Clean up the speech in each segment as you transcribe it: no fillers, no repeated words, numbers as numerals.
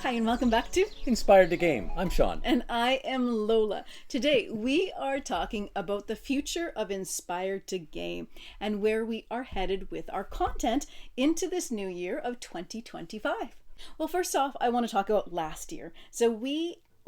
Hi and welcome back to Inspired to Game. I'm Sean. And I am Lola. Today we are talking about the future of Inspired to Game and where we are headed with our content into this new year of 2025. Well, first off, I want to talk about last year.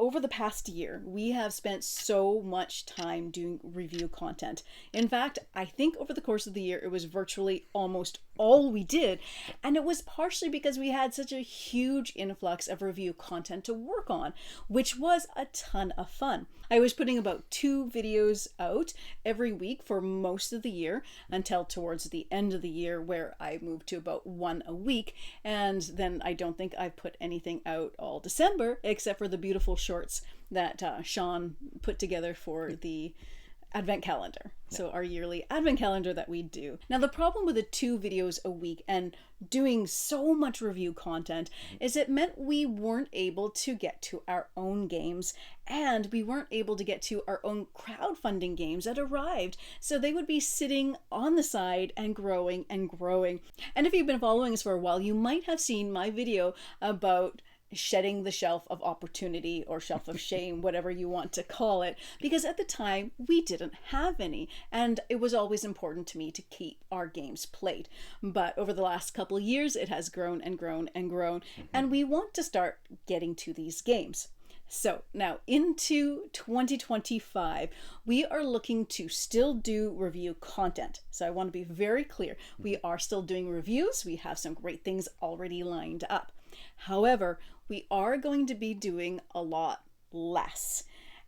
Over the past year, we have spent so much time doing review content. In fact, I think over the course of the year, it was virtually almost all we did. And it was partially because we had such a huge influx of review content to work on, which was a ton of fun. I was putting about 2 videos out every week for most of the year until towards the end of the year where I moved to about 1 a week. And then I don't think I've put anything out all December except for the beautiful shorts that Sean put together for the advent calendar. So our yearly advent calendar that we do. Now the problem with the 2 videos a week and doing so much review content is it meant we weren't able to get to our own games and we weren't able to get to our own crowdfunding games that arrived. So they would be sitting on the side and growing and growing. And if you've been following us for a while, you might have seen my video about shedding the shelf of opportunity or shelf of shame, whatever you want to call it, because at the time we didn't have any and it was always important to me to keep our games played. But over the last couple of years it has grown and grown and grown and we want to start getting to these games. So now into 2025, we are looking to still do review content. So I want to be very clear. We are still doing reviews. We have some great things already lined up. However, we are going to be doing a lot less.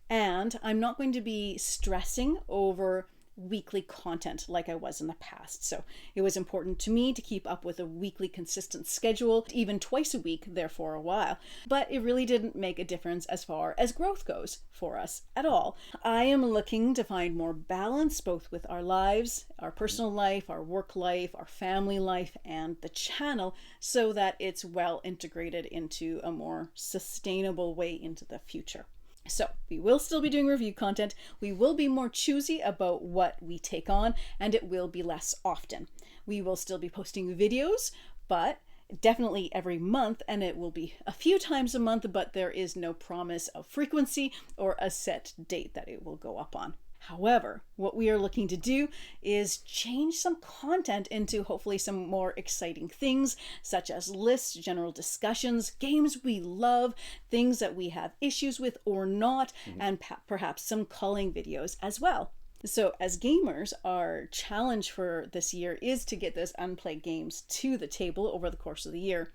And I'm not going to be stressing over weekly content like I was in the past. So it was important to me to keep up with a weekly consistent schedule, even twice a week there for a while. But it really didn't make a difference as far as growth goes for us at all. I am looking to find more balance both with our lives, our personal life, our work life, our family life, and the channel so that it's well integrated into a more sustainable way into the future. So we will still be doing review content. We will be more choosy about what we take on and it will be less often. We will still be posting videos, but definitely every month, and it will be a few times a month, but there is no promise of frequency or a set date that it will go up on. However, what we are looking to do is change some content into hopefully some more exciting things, such as lists, general discussions, games we love, things that we have issues with or not, and perhaps some culling videos as well. So as gamers, our challenge for this year is to get those unplayed games to the table over the course of the year.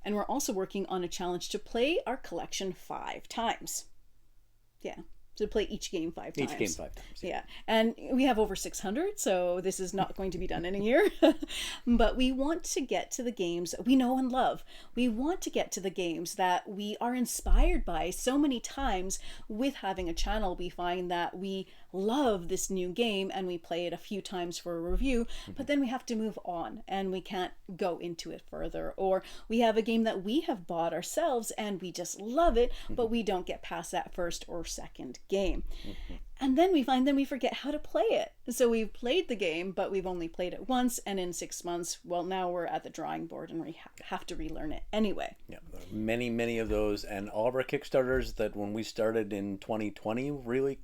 And we're also working on a challenge to play our collection 5 times. Yeah. To play each game 5 times. Each game 5 times. Yeah. And we have over 600, so this is not going to be done in a year. But we want to get to the games that we know and love. We want to get to the games that we are inspired by so many times. With having a channel, we find that we love this new game and we play it a few times for a review, but then we have to move on and we can't go into it further. Or we have a game that we have bought ourselves and we just love it, but we don't get past that first or second game. And then we forget how to play it. So we've played the game, but we've only played it once, and in 6 months, well, now we're at the drawing board and we have to relearn it anyway. Yeah, many of those, and all of our Kickstarters that when we started in 2020, really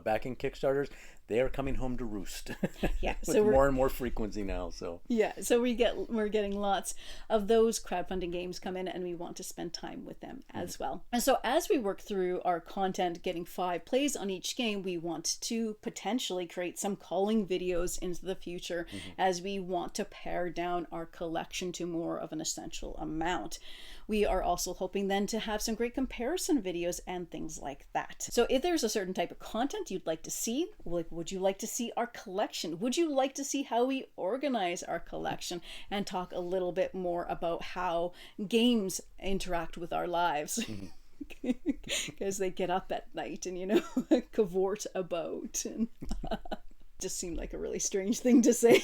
backing Kickstarters, they are coming home to roost. Yeah, with so more and more frequency now. So yeah, so we're getting lots of those crowdfunding games come in, and we want to spend time with them as well. And so as we work through our content, getting 5 plays on each game, we want to potentially create some culling videos into the future as we want to pare down our collection to more of an essential amount. We are also hoping then to have some great comparison videos and things like that. So if there's a certain type of content you'd like to see, like would you like to see our collection? Would you like to see how we organize our collection and talk a little bit more about how games interact with our lives? Because they get up at night and, cavort about. And just seemed like a really strange thing to say.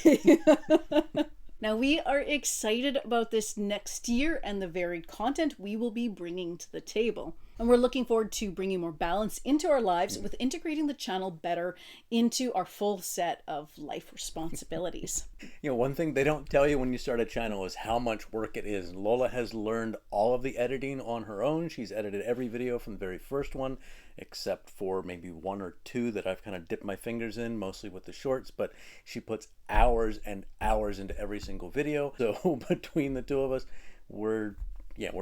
Now we are excited about this next year and the varied content we will be bringing to the table. And we're looking forward to bringing more balance into our lives with integrating the channel better into our full set of life responsibilities. You know, one thing they don't tell you when you start a channel is how much work it is. Lola has learned all of the editing on her own. She's edited every video from the very first one, except for maybe one or two that I've kind of dipped my fingers in, mostly with the shorts, but she puts hours and hours into every single video. So between the two of us, we're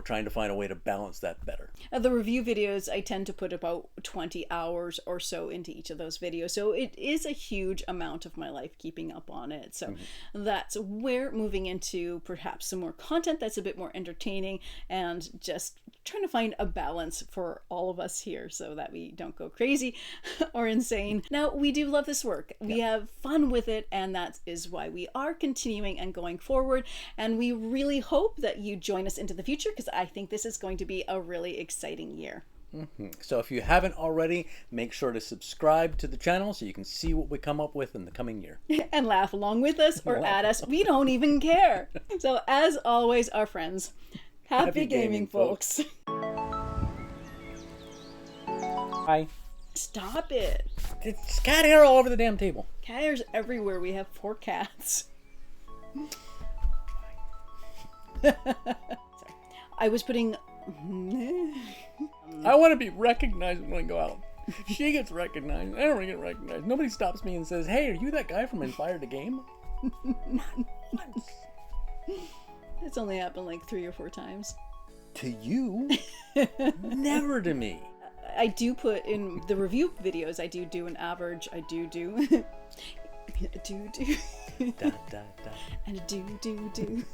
trying to find a way to balance that better. The review videos, I tend to put about 20 hours or so into each of those videos. So it is a huge amount of my life keeping up on it. So that's where moving into perhaps some more content that's a bit more entertaining and just trying to find a balance for all of us here so that we don't go crazy or insane. Now, we do love this work. We have fun with it, and that is why we are continuing and going forward. And we really hope that you join us into the future, because I think this is going to be a really exciting year. So if you haven't already, make sure to subscribe to the channel so you can see what we come up with in the coming year. And laugh along with us or at us. We don't even care. So as always, our friends, happy gaming, folks. Hi. Stop it. It's cat hair all over the damn table. Cat hair's everywhere. We have 4 cats. Sorry. I was putting... I want to be recognized when I go out. She gets recognized. I don't really get recognized. Nobody stops me and says, "Hey, are you that guy from Inspired to Game?" Not once. It's only happened like 3 or 4 times. To you? Never to me. I do put in the review videos, I do an average. I do. Da, da, da. And do.